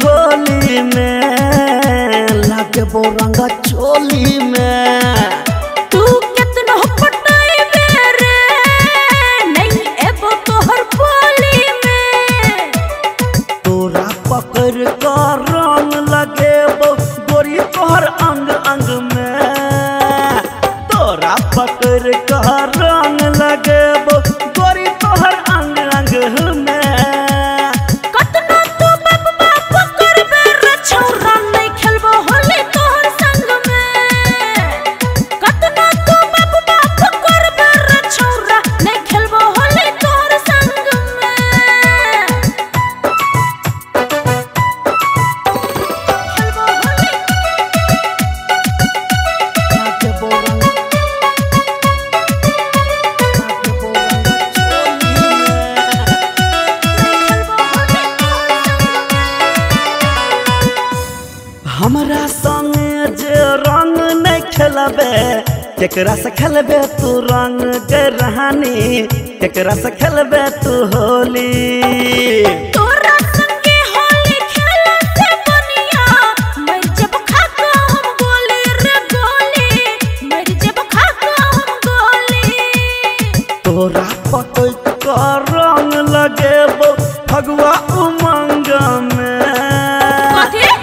होली में लागे बो रंगा चोली में। तू कितना पटाइबे रे नहीं एबो तोहर बोली में। तोरा पकड़ कर रंग लगेबो गोरी तोहर अंग अंग में। तोरा पकड़ कर रंग लगेबो गोरी तोहर अंग अंग में। हमरा संगे जे रंग नहीं खेलबे केकरा से खेलबे तू रंग के रहानी। केकरा से खेलबे तू होली। तोरा संगे होली खेले से बनिया मर जब खाको हम गोली रे गोली। मर जब खाको हम गोली। तोरा पकड़ कर रंग लगेबो फगुआ उमंग में।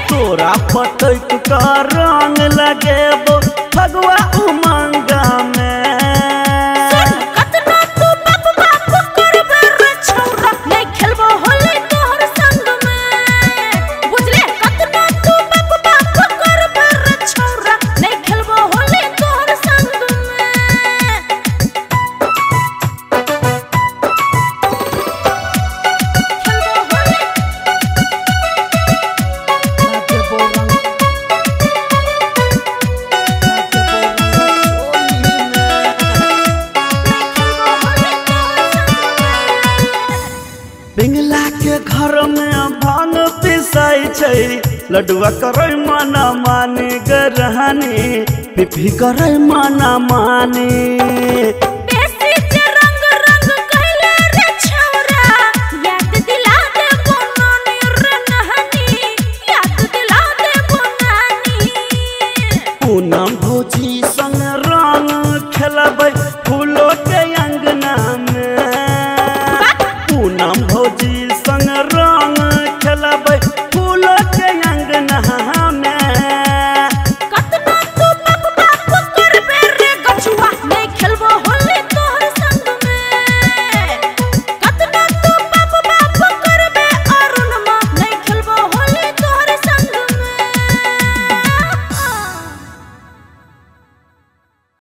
तोरा पकड़ कर रंग लगेबो फगुआ उमंग में। कतना तू बाप बाप करबे रे छौरा नहीं खेलबो होली तोहर संग में। बुझले कतना तू बाप बाप करबे रे छौरा नहीं खेलबो होली तोहर संग में। पिंगला के घर में भांग पिसाई छै लडुआ करे मना मानी गरहानी। पिपी करे मना मानी। बेसी जे रंग रंग कहले रे छौरा याद दिला दे बनानी रे नहनी। याद दिला दे बनानी। पूनम भौजी संग रंग खेलबै फूलो के अंगना में। पूनम भौजी संग रंग खेलबै फूलो के अंगना में। कतना तू बाप बाप करबे रे गछुआ नहीं खेलबो